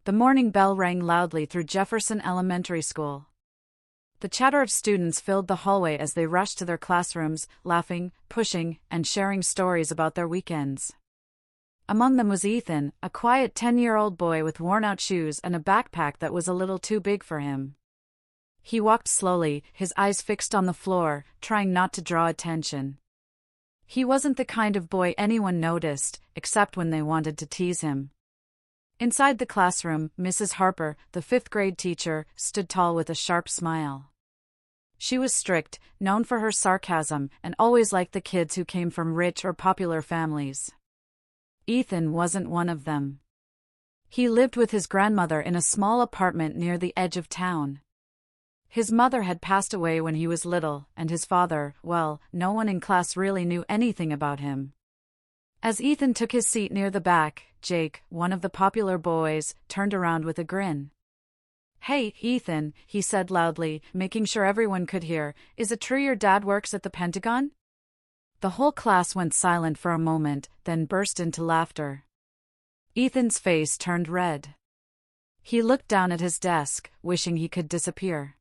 The morning bell rang loudly through Jefferson Elementary School. The chatter of students filled the hallway as they rushed to their classrooms, laughing, pushing, and sharing stories about their weekends. Among them was Ethan, a quiet 10-year-old boy with worn-out shoes and a backpack that was a little too big for him. He walked slowly, his eyes fixed on the floor, trying not to draw attention. He wasn't the kind of boy anyone noticed, except when they wanted to tease him. Inside the classroom, Mrs. Harper, the fifth-grade teacher, stood tall with a sharp smile. She was strict, known for her sarcasm, and always liked the kids who came from rich or popular families. Ethan wasn't one of them. He lived with his grandmother in a small apartment near the edge of town. His mother had passed away when he was little, and his father, well, no one in class really knew anything about him. As Ethan took his seat near the back, Jake, one of the popular boys, turned around with a grin. "Hey, Ethan," he said loudly, making sure everyone could hear, "is it true your dad works at the Pentagon?" The whole class went silent for a moment, then burst into laughter. Ethan's face turned red. He looked down at his desk, wishing he could disappear.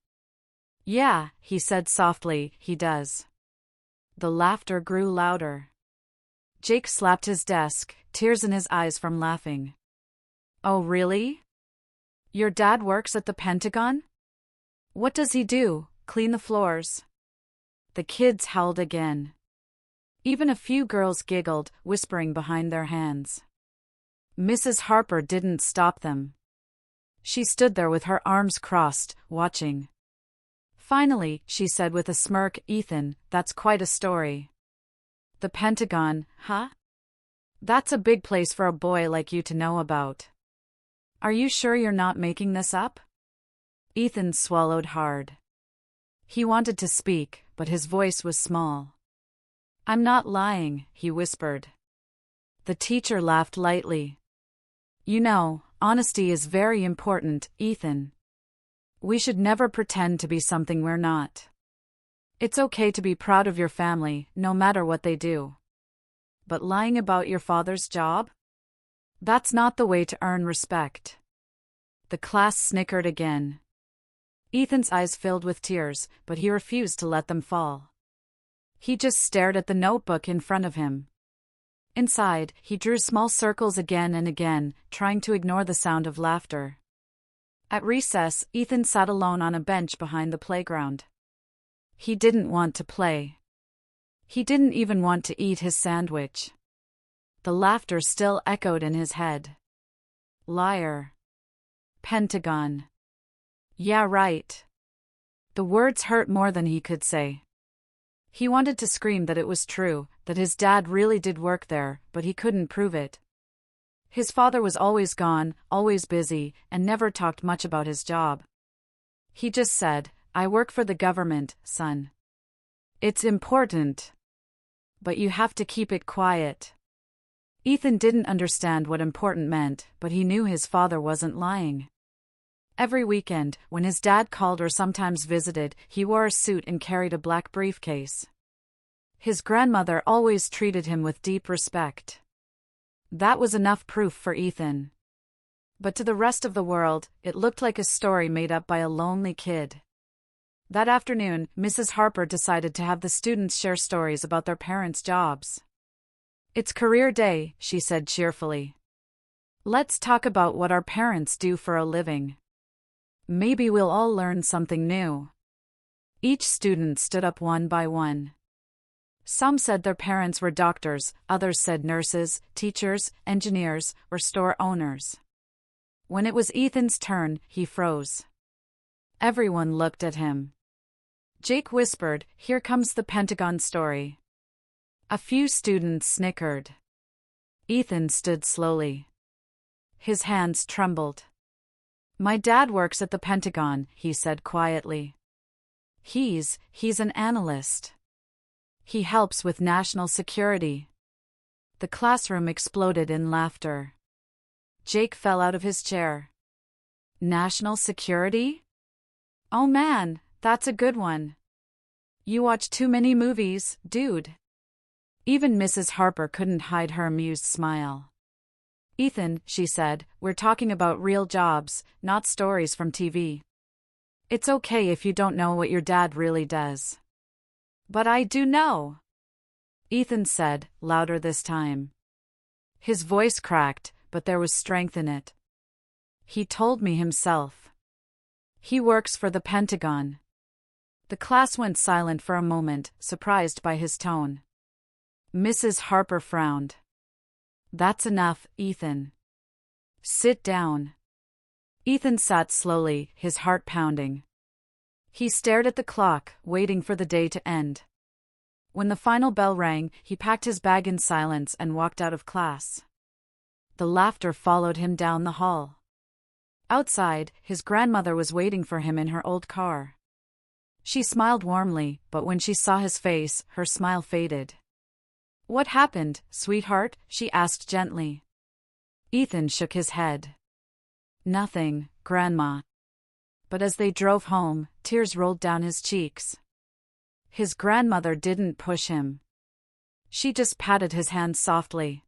"Yeah," he said softly, "he does." The laughter grew louder. Jake slapped his desk, tears in his eyes from laughing. "Oh, really? Your dad works at the Pentagon? What does he do, clean the floors?" The kids howled again. Even a few girls giggled, whispering behind their hands. Mrs. Harper didn't stop them. She stood there with her arms crossed, watching. Finally, she said with a smirk, "Ethan, that's quite a story." "The Pentagon, huh? That's a big place for a boy like you to know about. Are you sure you're not making this up?" Ethan swallowed hard. He wanted to speak, but his voice was small. "I'm not lying," he whispered. The teacher laughed lightly. "You know, honesty is very important, Ethan. We should never pretend to be something we're not. It's okay to be proud of your family, no matter what they do. But lying about your father's job? That's not the way to earn respect." The class snickered again. Ethan's eyes filled with tears, but he refused to let them fall. He just stared at the notebook in front of him. Inside, he drew small circles again and again, trying to ignore the sound of laughter. At recess, Ethan sat alone on a bench behind the playground. He didn't want to play. He didn't even want to eat his sandwich. The laughter still echoed in his head. Liar. Pentagon. Yeah, right. The words hurt more than he could say. He wanted to scream that it was true, that his dad really did work there, but he couldn't prove it. His father was always gone, always busy, and never talked much about his job. He just said, "I work for the government, son. It's important. But you have to keep it quiet." Ethan didn't understand what important meant, but he knew his father wasn't lying. Every weekend, when his dad called or sometimes visited, he wore a suit and carried a black briefcase. His grandmother always treated him with deep respect. That was enough proof for Ethan. But to the rest of the world, it looked like a story made up by a lonely kid. That afternoon, Mrs. Harper decided to have the students share stories about their parents' jobs. "It's career day," she said cheerfully. "Let's talk about what our parents do for a living. Maybe we'll all learn something new." Each student stood up one by one. Some said their parents were doctors, others said nurses, teachers, engineers, or store owners. When it was Ethan's turn, he froze. Everyone looked at him. Jake whispered, "Here comes the Pentagon story." A few students snickered. Ethan stood slowly. His hands trembled. "My dad works at the Pentagon," he said quietly. He's an analyst. He helps with national security." The classroom exploded in laughter. Jake fell out of his chair. "National security? Oh man, that's a good one. You watch too many movies, dude." Even Mrs. Harper couldn't hide her amused smile. Ethan, she said, we're talking about real jobs, not stories from TV. It's okay if you don't know what your dad really does. But I do know, Ethan said, louder this time. His voice cracked, but there was strength in it. He told me himself. He works for the Pentagon. The class went silent for a moment, surprised by his tone. Mrs. Harper frowned. That's enough, Ethan. Sit down. Ethan sat slowly, his heart pounding. He stared at the clock, waiting for the day to end. When the final bell rang, he packed his bag in silence and walked out of class. The laughter followed him down the hall. Outside, his grandmother was waiting for him in her old car. She smiled warmly, but when she saw his face, her smile faded. What happened, sweetheart? She asked gently. Ethan shook his head. Nothing, Grandma. But as they drove home, tears rolled down his cheeks. His grandmother didn't push him. She just patted his hand softly.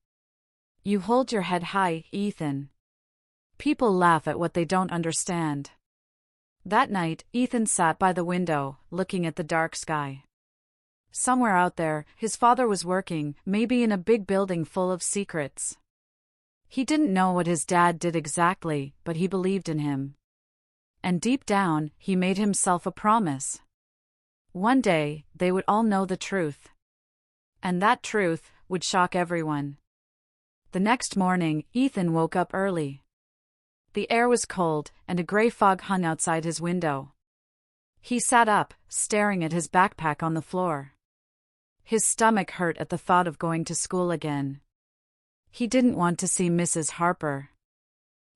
You hold your head high, Ethan. People laugh at what they don't understand. That night, Ethan sat by the window, looking at the dark sky. Somewhere out there, his father was working, maybe in a big building full of secrets. He didn't know what his dad did exactly, but he believed in him. And deep down, he made himself a promise. One day, they would all know the truth. And that truth would shock everyone. The next morning, Ethan woke up early. The air was cold, and a gray fog hung outside his window. He sat up, staring at his backpack on the floor. His stomach hurt at the thought of going to school again. He didn't want to see Mrs. Harper.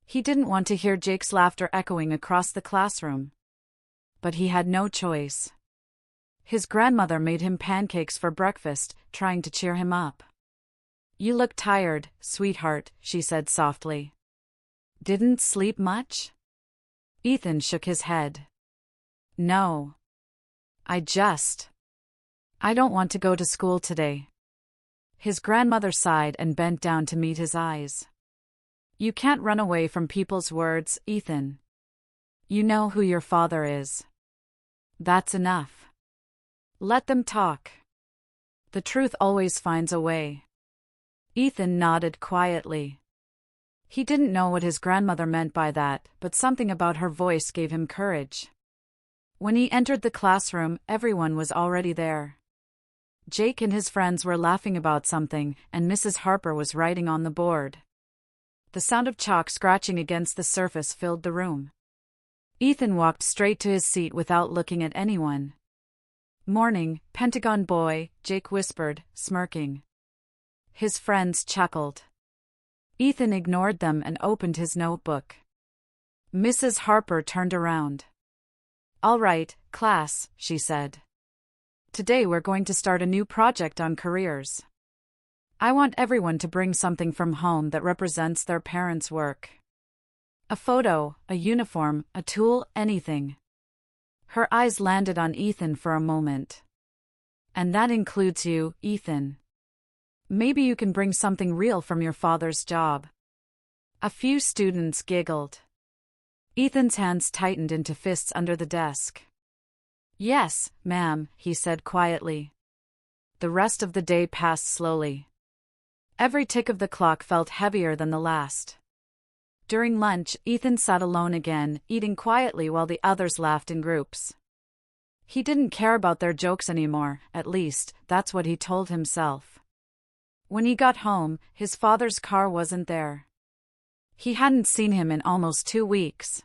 He didn't want to hear Jake's laughter echoing across the classroom. But he had no choice. His grandmother made him pancakes for breakfast, trying to cheer him up. You look tired, sweetheart, she said softly. Didn't sleep much? Ethan shook his head. No. I don't want to go to school today. His grandmother sighed and bent down to meet his eyes. You can't run away from people's words, Ethan. You know who your father is. That's enough. Let them talk. The truth always finds a way. Ethan nodded quietly. He didn't know what his grandmother meant by that, but something about her voice gave him courage. When he entered the classroom, everyone was already there. Jake and his friends were laughing about something, and Mrs. Harper was writing on the board. The sound of chalk scratching against the surface filled the room. Ethan walked straight to his seat without looking at anyone. Morning, Pentagon boy, Jake whispered, smirking. His friends chuckled. Ethan ignored them and opened his notebook. Mrs. Harper turned around. All right, class, she said. Today we're going to start a new project on careers. I want everyone to bring something from home that represents their parents' work. A photo, a uniform, a tool, anything. Her eyes landed on Ethan for a moment. And that includes you, Ethan. Maybe you can bring something real from your father's job. A few students giggled. Ethan's hands tightened into fists under the desk. Yes, ma'am, he said quietly. The rest of the day passed slowly. Every tick of the clock felt heavier than the last. During lunch, Ethan sat alone again, eating quietly while the others laughed in groups. He didn't care about their jokes anymore, at least, that's what he told himself. When he got home, his father's car wasn't there. He hadn't seen him in almost 2 weeks.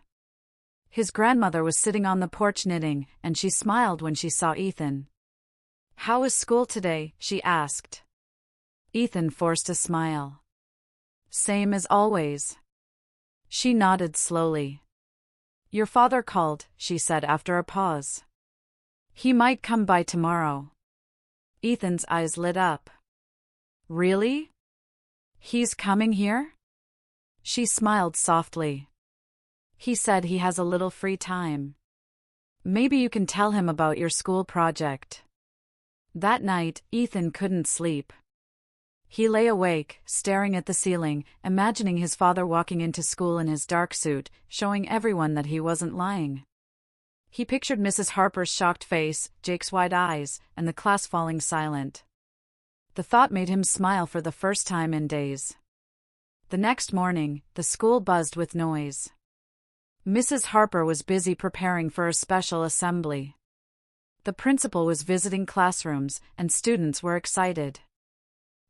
His grandmother was sitting on the porch knitting, and she smiled when she saw Ethan. How was school today? She asked. Ethan forced a smile. Same as always. She nodded slowly. Your father called, she said after a pause. He might come by tomorrow. Ethan's eyes lit up. Really? He's coming here? She smiled softly. He said he has a little free time. Maybe you can tell him about your school project. That night, Ethan couldn't sleep. He lay awake, staring at the ceiling, imagining his father walking into school in his dark suit, showing everyone that he wasn't lying. He pictured Mrs. Harper's shocked face, Jake's wide eyes, and the class falling silent. The thought made him smile for the first time in days. The next morning, the school buzzed with noise. Mrs. Harper was busy preparing for a special assembly. The principal was visiting classrooms, and students were excited.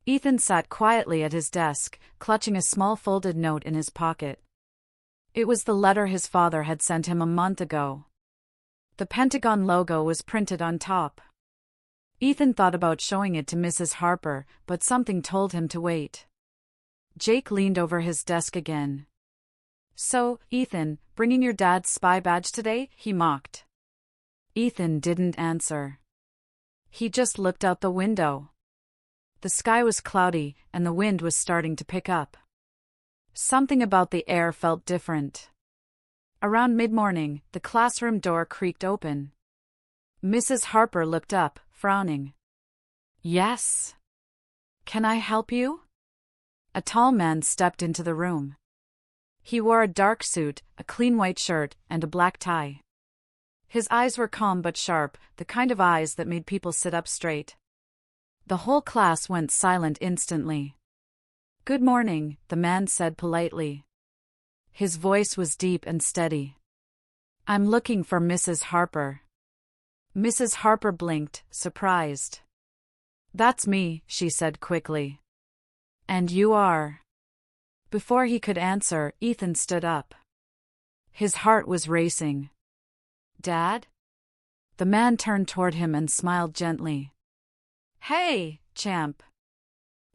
Ethan sat quietly at his desk, clutching a small folded note in his pocket. It was the letter his father had sent him a month ago. The Pentagon logo was printed on top. Ethan thought about showing it to Mrs. Harper, but something told him to wait. Jake leaned over his desk again. "So, Ethan, bringing your dad's spy badge today?" he mocked. Ethan didn't answer. He just looked out the window. The sky was cloudy, and the wind was starting to pick up. Something about the air felt different. Around mid-morning, the classroom door creaked open. Mrs. Harper looked up, frowning. "Yes? Can I help you?" A tall man stepped into the room. He wore a dark suit, a clean white shirt, and a black tie. His eyes were calm but sharp, the kind of eyes that made people sit up straight. The whole class went silent instantly. "Good morning," the man said politely. His voice was deep and steady. "I'm looking for Mrs. Harper." Mrs. Harper blinked, surprised. "That's me," she said quickly. "And you are?" Before he could answer, Ethan stood up. His heart was racing. "Dad?" The man turned toward him and smiled gently. "Hey, champ!"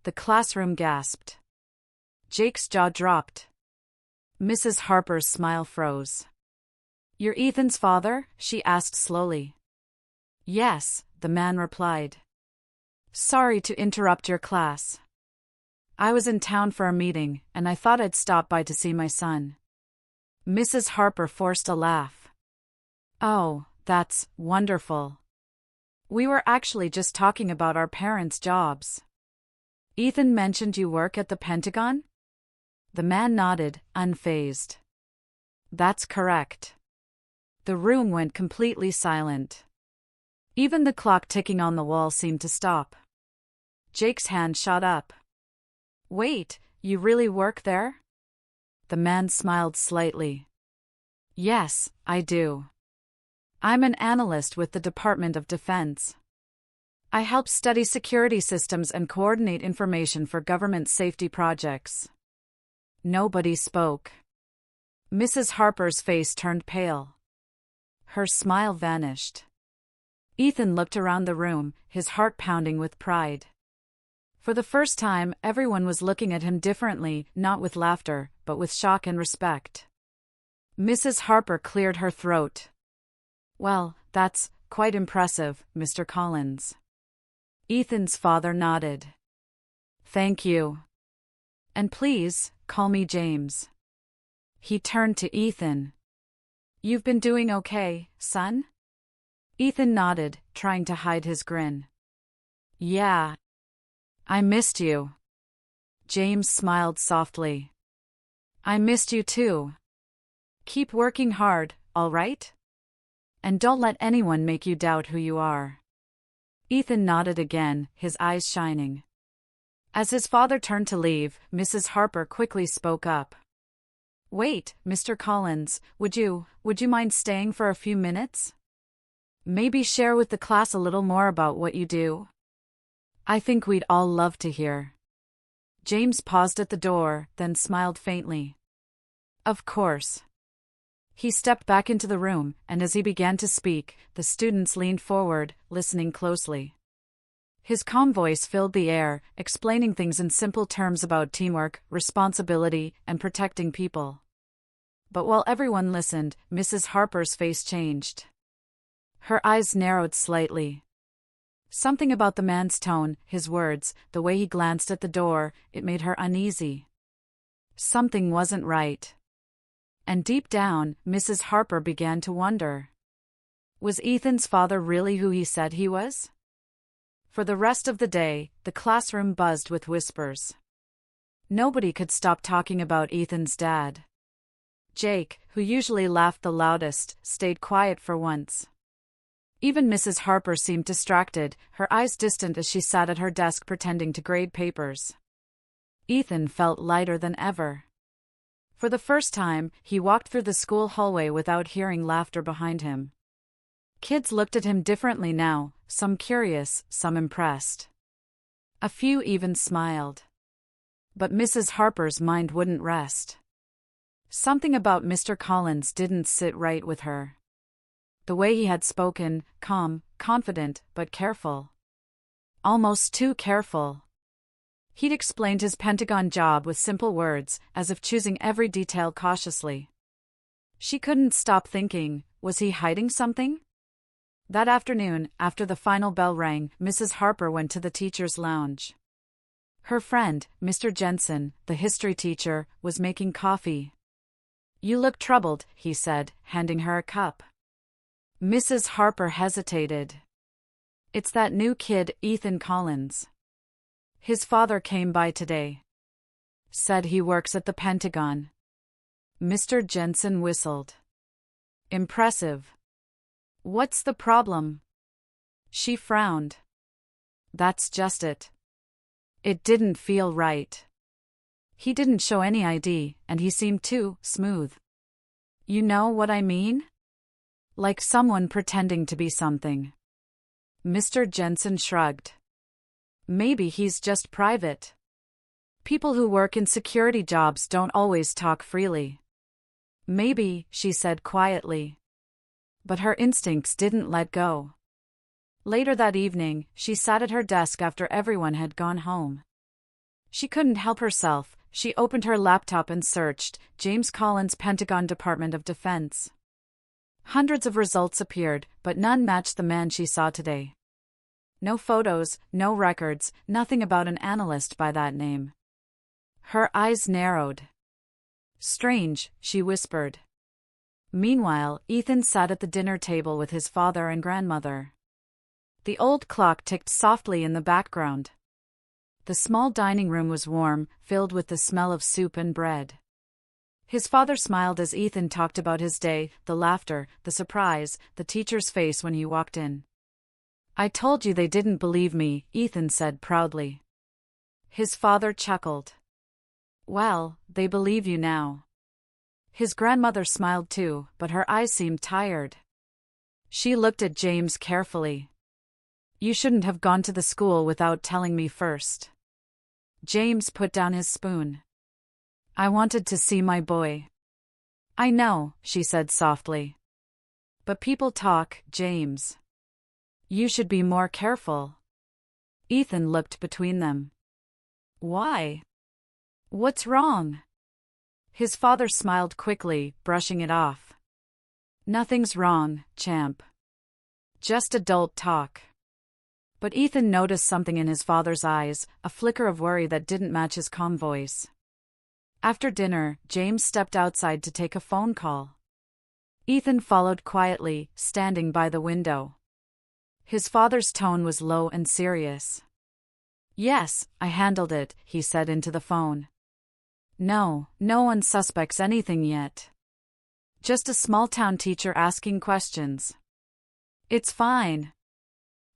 The classroom gasped. Jake's jaw dropped. Mrs. Harper's smile froze. "You're Ethan's father?" she asked slowly. "Yes," the man replied. "Sorry to interrupt your class. I was in town for a meeting, and I thought I'd stop by to see my son." Mrs. Harper forced a laugh. "Oh, that's wonderful. We were actually just talking about our parents' jobs. Ethan mentioned you work at the Pentagon?" The man nodded, unfazed. "That's correct." The room went completely silent. Even the clock ticking on the wall seemed to stop. Jake's hand shot up. "Wait, you really work there?" The man smiled slightly. "Yes, I do. I'm an analyst with the Department of Defense. I help study security systems and coordinate information for government safety projects." Nobody spoke. Mrs. Harper's face turned pale. Her smile vanished. Ethan looked around the room, his heart pounding with pride. For the first time, everyone was looking at him differently, not with laughter, but with shock and respect. Mrs. Harper cleared her throat. "Well, that's quite impressive, Mr. Collins." Ethan's father nodded. "Thank you. And please, call me James." He turned to Ethan. "You've been doing okay, son?" Ethan nodded, trying to hide his grin. "Yeah. I missed you." James smiled softly. "I missed you too. Keep working hard, all right? And don't let anyone make you doubt who you are." Ethan nodded again, his eyes shining. As his father turned to leave, Mrs. Harper quickly spoke up. "Wait, Mr. Collins, would you mind staying for a few minutes? Maybe share with the class a little more about what you do? I think we'd all love to hear." James paused at the door, then smiled faintly. "Of course." He stepped back into the room, and as he began to speak, the students leaned forward, listening closely. His calm voice filled the air, explaining things in simple terms about teamwork, responsibility, and protecting people. But while everyone listened, Mrs. Harper's face changed. Her eyes narrowed slightly. Something about the man's tone, his words, the way he glanced at the door, it made her uneasy. Something wasn't right. And deep down, Mrs. Harper began to wonder. Was Ethan's father really who he said he was? For the rest of the day, the classroom buzzed with whispers. Nobody could stop talking about Ethan's dad. Jake, who usually laughed the loudest, stayed quiet for once. Even Mrs. Harper seemed distracted, her eyes distant as she sat at her desk pretending to grade papers. Ethan felt lighter than ever. For the first time, he walked through the school hallway without hearing laughter behind him. Kids looked at him differently now, some curious, some impressed. A few even smiled. But Mrs. Harper's mind wouldn't rest. Something about Mr. Collins didn't sit right with her. The way he had spoken, calm, confident, but careful. Almost too careful. He'd explained his Pentagon job with simple words, as if choosing every detail cautiously. She couldn't stop thinking, was he hiding something? That afternoon, after the final bell rang, Mrs. Harper went to the teacher's lounge. Her friend, Mr. Jensen, the history teacher, was making coffee. "You look troubled," he said, handing her a cup. Mrs. Harper hesitated. "It's that new kid, Ethan Collins. His father came by today. Said he works at the Pentagon." Mr. Jensen whistled. "Impressive. What's the problem?" She frowned. "That's just it. It didn't feel right. He didn't show any ID, and he seemed too smooth. You know what I mean? Like someone pretending to be something." Mr. Jensen shrugged. "Maybe he's just private. People who work in security jobs don't always talk freely." "Maybe," she said quietly. But her instincts didn't let go. Later that evening, she sat at her desk after everyone had gone home. She couldn't help herself. She opened her laptop and searched, James Collins, Pentagon Department of Defense. Hundreds of results appeared, but none matched the man she saw today. No photos, no records, nothing about an analyst by that name. Her eyes narrowed. "Strange," she whispered. Meanwhile, Ethan sat at the dinner table with his father and grandmother. The old clock ticked softly in the background. The small dining room was warm, filled with the smell of soup and bread. His father smiled as Ethan talked about his day, the laughter, the surprise, the teacher's face when he walked in. "I told you they didn't believe me," Ethan said proudly. His father chuckled. "Well, they believe you now." His grandmother smiled too, but her eyes seemed tired. She looked at James carefully. "You shouldn't have gone to the school without telling me first." James put down his spoon. "I wanted to see my boy." "I know," she said softly. "But people talk, James. You should be more careful." Ethan looked between them. "Why? What's wrong?" His father smiled quickly, brushing it off. "Nothing's wrong, champ. Just adult talk." But Ethan noticed something in his father's eyes, a flicker of worry that didn't match his calm voice. After dinner, James stepped outside to take a phone call. Ethan followed quietly, standing by the window. His father's tone was low and serious. "Yes, I handled it," he said into the phone. "No one suspects anything yet. Just a small-town teacher asking questions." "It's fine."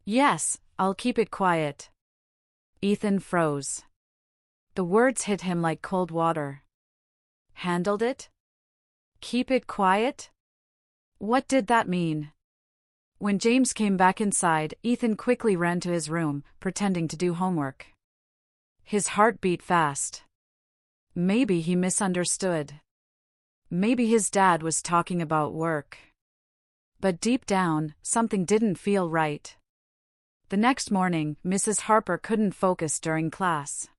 "Yes, I'll keep it quiet." Ethan froze. The words hit him like cold water. Handled it? Keep it quiet? What did that mean? When James came back inside, Ethan quickly ran to his room, pretending to do homework. His heart beat fast. Maybe he misunderstood. Maybe his dad was talking about work. But deep down, something didn't feel right. The next morning, Mrs. Harper couldn't focus during class.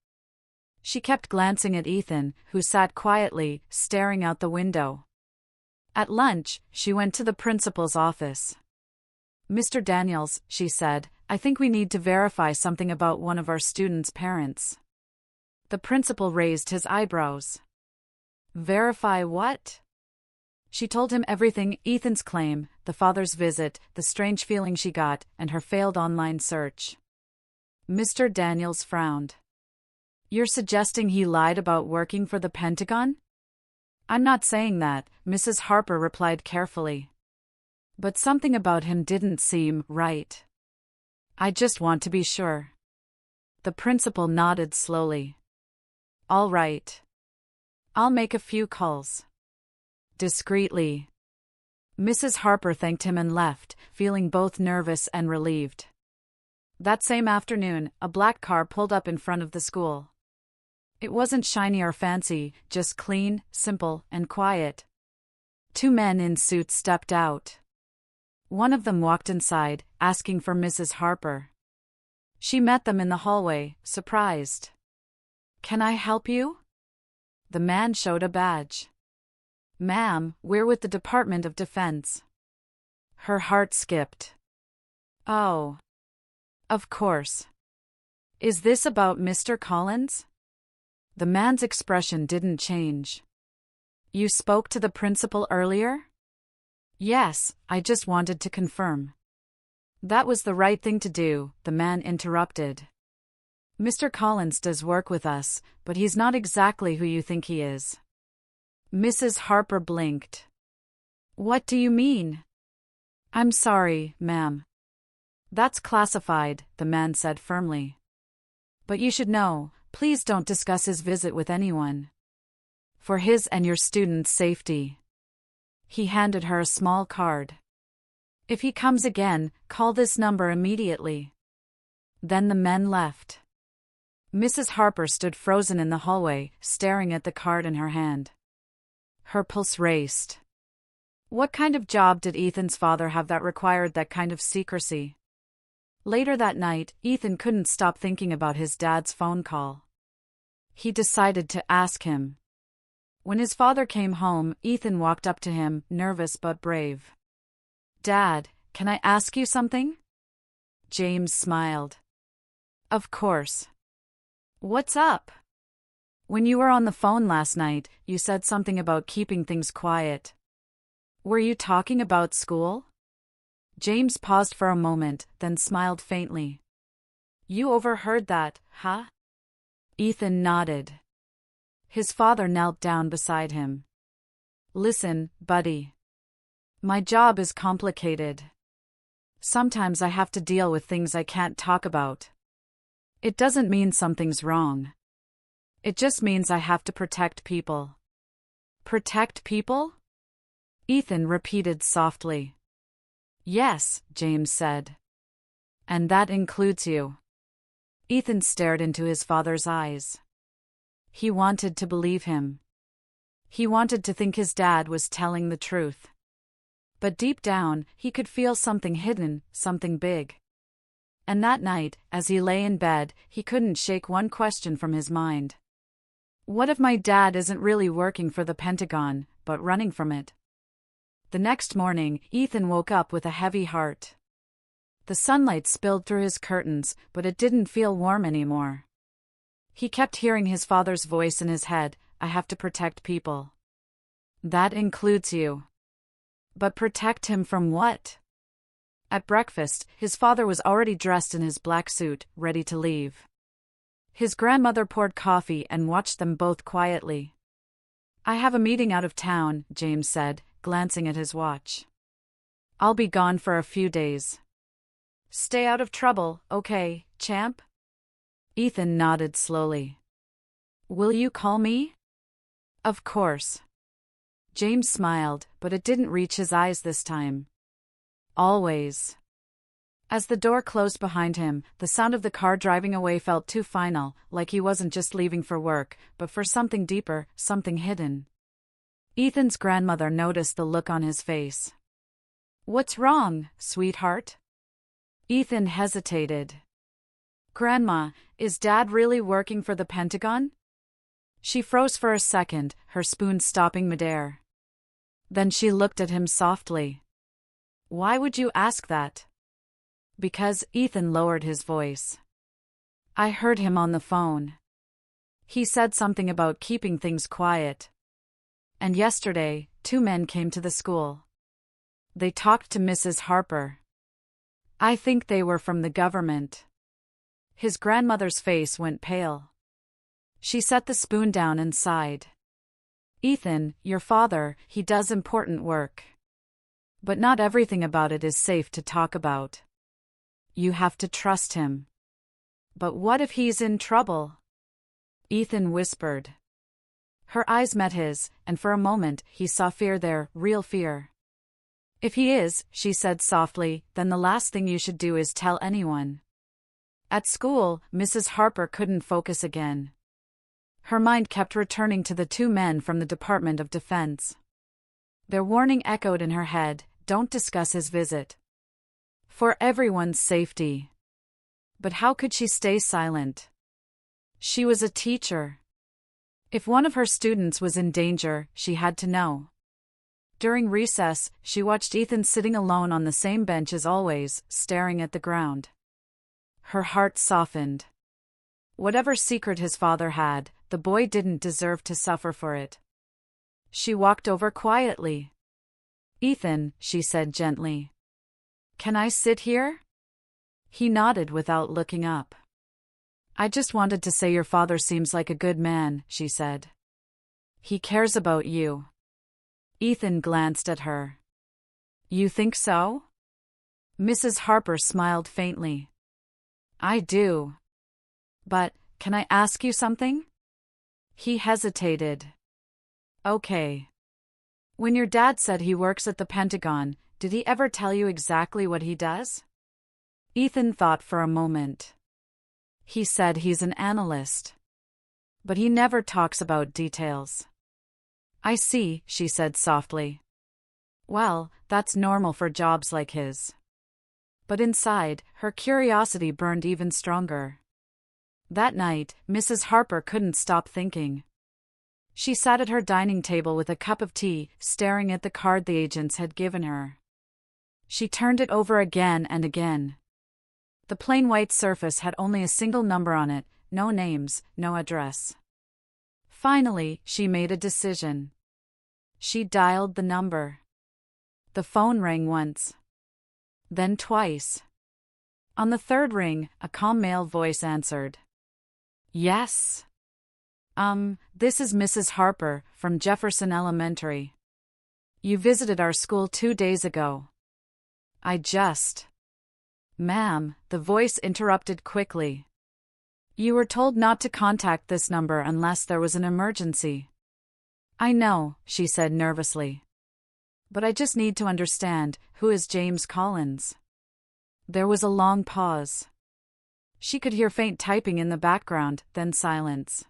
She kept glancing at Ethan, who sat quietly, staring out the window. At lunch, she went to the principal's office. "Mr. Daniels," she said, "I think we need to verify something about one of our students' parents." The principal raised his eyebrows. "Verify what?" She told him everything: Ethan's claim, the father's visit, the strange feeling she got, and her failed online search. Mr. Daniels frowned. You're suggesting he lied about working for the Pentagon? I'm not saying that, Mrs. Harper replied carefully. But something about him didn't seem right. I just want to be sure. The principal nodded slowly. All right. I'll make a few calls. Discreetly. Mrs. Harper thanked him and left, feeling both nervous and relieved. That same afternoon, a black car pulled up in front of the school. It wasn't shiny or fancy, just clean, simple, and quiet. Two men in suits stepped out. One of them walked inside, asking for Mrs. Harper. She met them in the hallway, surprised. Can I help you? The man showed a badge. Ma'am, we're with the Department of Defense. Her heart skipped. Oh. Of course. Is this about Mr. Collins? The man's expression didn't change. You spoke to the principal earlier? Yes, I just wanted to confirm. That was the right thing to do, the man interrupted. Mr. Collins does work with us, but he's not exactly who you think he is. Mrs. Harper blinked. What do you mean? I'm sorry, ma'am. That's classified, the man said firmly. But you should know, please don't discuss his visit with anyone. For his and your students' safety. He handed her a small card. If he comes again, call this number immediately. Then the men left. Mrs. Harper stood frozen in the hallway, staring at the card in her hand. Her pulse raced. What kind of job did Ethan's father have that required that kind of secrecy? Later that night, Ethan couldn't stop thinking about his dad's phone call. He decided to ask him. When his father came home, Ethan walked up to him, nervous but brave. Dad, can I ask you something? James smiled. Of course. What's up? When you were on the phone last night, you said something about keeping things quiet. Were you talking about school? James paused for a moment, then smiled faintly. You overheard that, huh? Ethan nodded. His father knelt down beside him. Listen, buddy. My job is complicated. Sometimes I have to deal with things I can't talk about. It doesn't mean something's wrong. It just means I have to protect people. Protect people? Ethan repeated softly. Yes, James said. And that includes you. Ethan stared into his father's eyes. He wanted to believe him. He wanted to think his dad was telling the truth. But deep down, he could feel something hidden, something big. And that night, as he lay in bed, he couldn't shake one question from his mind. What if my dad isn't really working for the Pentagon, but running from it? The next morning, Ethan woke up with a heavy heart. The sunlight spilled through his curtains, but it didn't feel warm anymore. He kept hearing his father's voice in his head, I have to protect people. That includes you. But protect him from what? At breakfast, his father was already dressed in his black suit, ready to leave. His grandmother poured coffee and watched them both quietly. I have a meeting out of town, James said, glancing at his watch. I'll be gone for a few days. Stay out of trouble, okay, champ? Ethan nodded slowly. Will you call me? Of course. James smiled, but it didn't reach his eyes this time. Always. As the door closed behind him, the sound of the car driving away felt too final, like he wasn't just leaving for work, but for something deeper, something hidden. Ethan's grandmother noticed the look on his face. What's wrong, sweetheart? Ethan hesitated. Grandma, is Dad really working for the Pentagon? She froze for a second, her spoon stopping midair. Then she looked at him softly. Why would you ask that? Because, Ethan lowered his voice. I heard him on the phone. He said something about keeping things quiet. And yesterday, 2 men came to the school. They talked to Mrs. Harper. I think they were from the government. His grandmother's face went pale. She set the spoon down and sighed. Ethan, your father, he does important work. But not everything about it is safe to talk about. You have to trust him. But what if he's in trouble? Ethan whispered. Her eyes met his, and for a moment he saw fear there, real fear. If he is, she said softly, then the last thing you should do is tell anyone. At school, Mrs. Harper couldn't focus again. Her mind kept returning to the two men from the Department of Defense. Their warning echoed in her head, don't discuss his visit. For everyone's safety. But how could she stay silent? She was a teacher. If one of her students was in danger, she had to know. During recess, she watched Ethan sitting alone on the same bench as always, staring at the ground. Her heart softened. Whatever secret his father had, the boy didn't deserve to suffer for it. She walked over quietly. Ethan, she said gently. Can I sit here? He nodded without looking up. I just wanted to say your father seems like a good man, she said. He cares about you. Ethan glanced at her. You think so? Mrs. Harper smiled faintly. I do. But, can I ask you something? He hesitated. Okay. When your dad said he works at the Pentagon, did he ever tell you exactly what he does? Ethan thought for a moment. He said he's an analyst. But he never talks about details. I see, she said softly. Well, that's normal for jobs like his. But inside, her curiosity burned even stronger. That night, Mrs. Harper couldn't stop thinking. She sat at her dining table with a cup of tea, staring at the card the agents had given her. She turned it over again and again. The plain white surface had only a single number on it, no names, no address. Finally, she made a decision. She dialed the number. The phone rang once. Then twice. On the third ring, a calm male voice answered. Yes. This is Mrs. Harper, from Jefferson Elementary. You visited our school 2 days ago. Ma'am, the voice interrupted quickly. You were told not to contact this number unless there was an emergency. I know, she said nervously. But I just need to understand, who is James Collins? There was a long pause. She could hear faint typing in the background, then silence.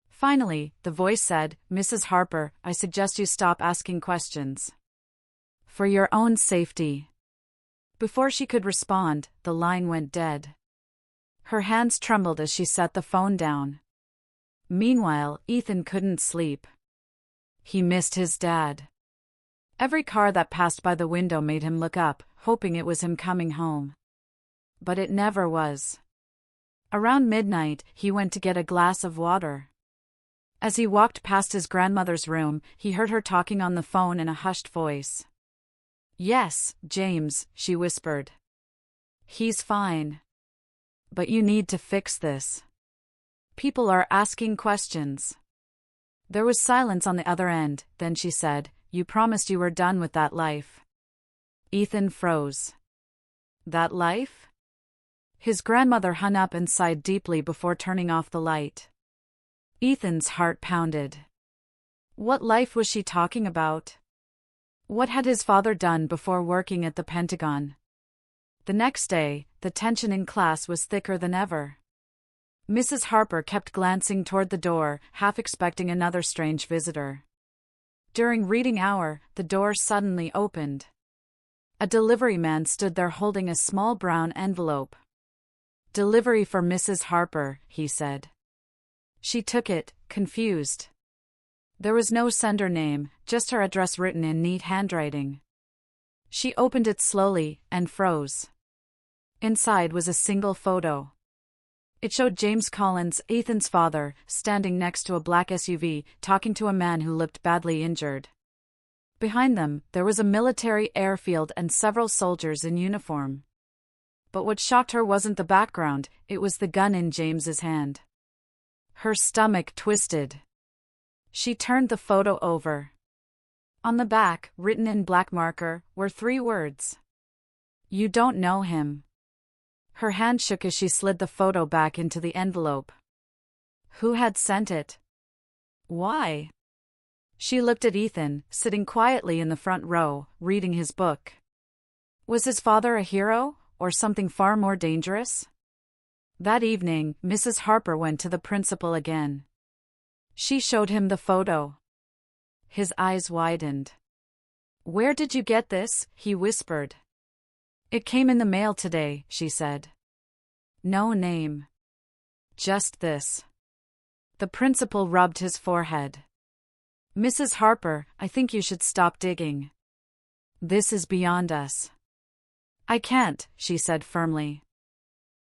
Finally, the voice said, Mrs. Harper, I suggest you stop asking questions. For your own safety. Before she could respond, the line went dead. Her hands trembled as she set the phone down. Meanwhile, Ethan couldn't sleep. He missed his dad. Every car that passed by the window made him look up, hoping it was him coming home. But it never was. Around midnight, he went to get a glass of water. As he walked past his grandmother's room, he heard her talking on the phone in a hushed voice. Yes, James, she whispered. He's fine. But you need to fix this. People are asking questions. There was silence on the other end, then she said, You promised you were done with that life. Ethan froze. That life? His grandmother hung up and sighed deeply before turning off the light. Ethan's heart pounded. What life was she talking about? What had his father done before working at the Pentagon? The next day, the tension in class was thicker than ever. Mrs. Harper kept glancing toward the door, half expecting another strange visitor. During reading hour, the door suddenly opened. A delivery man stood there holding a small brown envelope. Delivery for Mrs. Harper, he said. She took it, confused. There was no sender name, just her address written in neat handwriting. She opened it slowly, and froze. Inside was a single photo. It showed James Collins, Ethan's father, standing next to a black SUV, talking to a man who looked badly injured. Behind them, there was a military airfield and several soldiers in uniform. But what shocked her wasn't the background, it was the gun in James's hand. Her stomach twisted. She turned the photo over. On the back, written in black marker, were 3 words. "You don't know him." Her hand shook as she slid the photo back into the envelope. Who had sent it? Why? She looked at Ethan, sitting quietly in the front row, reading his book. Was his father a hero, or something far more dangerous? That evening, Mrs. Harper went to the principal again. She showed him the photo. His eyes widened. "Where did you get this?" he whispered. "It came in the mail today," she said. "No name. Just this." The principal rubbed his forehead. "Mrs. Harper, I think you should stop digging. This is beyond us." "I can't," she said firmly.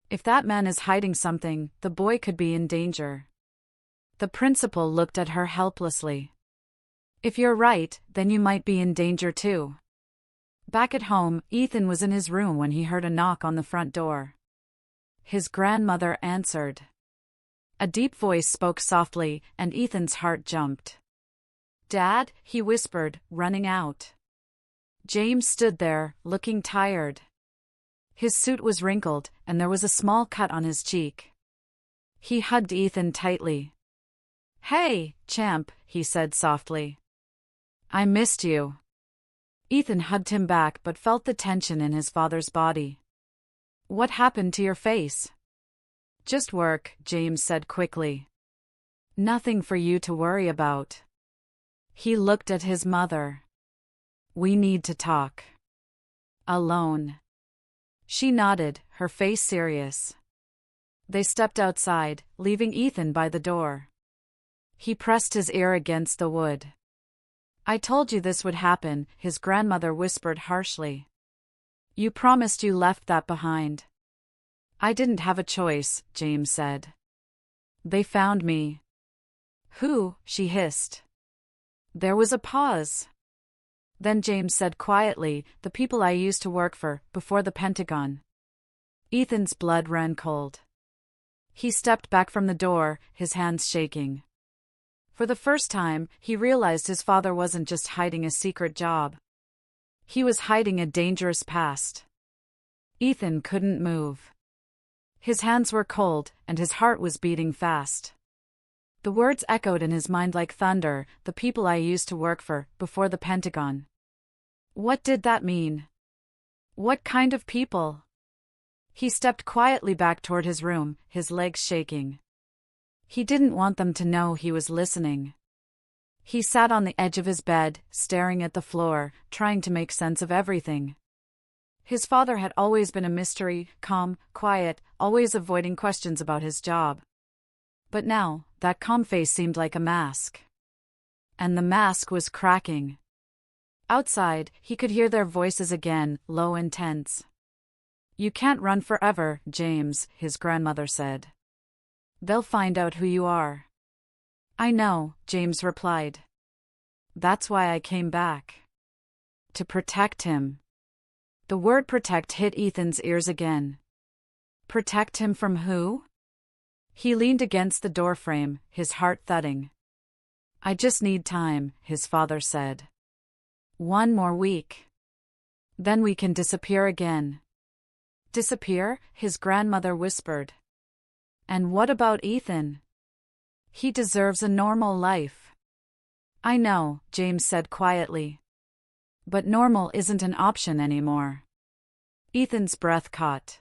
"If that man is hiding something, the boy could be in danger." The principal looked at her helplessly. "If you're right, then you might be in danger too." Back at home, Ethan was in his room when he heard a knock on the front door. His grandmother answered. A deep voice spoke softly, and Ethan's heart jumped. "Dad," he whispered, running out. James stood there, looking tired. His suit was wrinkled, and there was a small cut on his cheek. He hugged Ethan tightly. "Hey, champ," he said softly. "I missed you." Ethan hugged him back but felt the tension in his father's body. "What happened to your face?" "Just work," James said quickly. "Nothing for you to worry about." He looked at his mother. "We need to talk. Alone." She nodded, her face serious. They stepped outside, leaving Ethan by the door. He pressed his ear against the wood. "I told you this would happen," his grandmother whispered harshly. "You promised you left that behind." "I didn't have a choice," James said. "They found me." "Who?" she hissed. There was a pause. Then James said quietly, "The people I used to work for, before the Pentagon." Ethan's blood ran cold. He stepped back from the door, his hands shaking. For the first time, he realized his father wasn't just hiding a secret job. He was hiding a dangerous past. Ethan couldn't move. His hands were cold, and his heart was beating fast. The words echoed in his mind like thunder, "The people I used to work for, before the Pentagon." What did that mean? What kind of people? He stepped quietly back toward his room, his legs shaking. He didn't want them to know he was listening. He sat on the edge of his bed, staring at the floor, trying to make sense of everything. His father had always been a mystery, calm, quiet, always avoiding questions about his job. But now, that calm face seemed like a mask. And the mask was cracking. Outside, he could hear their voices again, low and tense. "You can't run forever, James," his grandmother said. "They'll find out who you are." "I know," James replied. "That's why I came back. To protect him." The word protect hit Ethan's ears again. Protect him from who? He leaned against the doorframe, his heart thudding. "I just need time," his father said. "1 more week. Then we can disappear again." "Disappear?" his grandmother whispered. "And what about Ethan? He deserves a normal life." "I know," James said quietly. "But normal isn't an option anymore." Ethan's breath caught.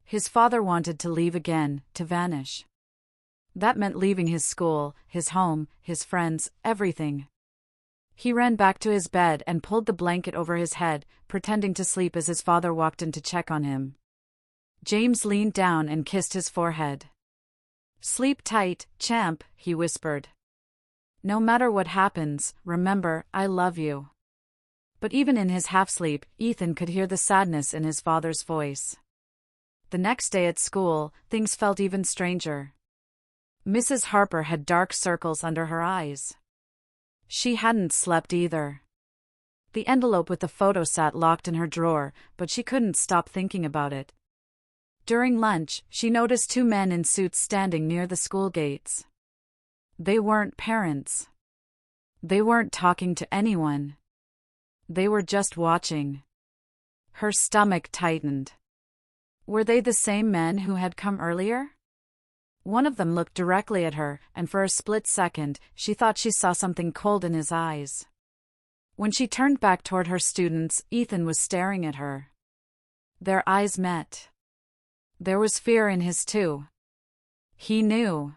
His father wanted to leave again, to vanish. That meant leaving his school, his home, his friends, everything. He ran back to his bed and pulled the blanket over his head, pretending to sleep as his father walked in to check on him. James leaned down and kissed his forehead. "Sleep tight, champ," he whispered. "No matter what happens, remember, I love you." But even in his half-sleep, Ethan could hear the sadness in his father's voice. The next day at school, things felt even stranger. Mrs. Harper had dark circles under her eyes. She hadn't slept either. The envelope with the photo sat locked in her drawer, but she couldn't stop thinking about it. During lunch, she noticed two men in suits standing near the school gates. They weren't parents. They weren't talking to anyone. They were just watching. Her stomach tightened. Were they the same men who had come earlier? One of them looked directly at her, and for a split second, she thought she saw something cold in his eyes. When she turned back toward her students, Ethan was staring at her. Their eyes met. There was fear in his too. He knew.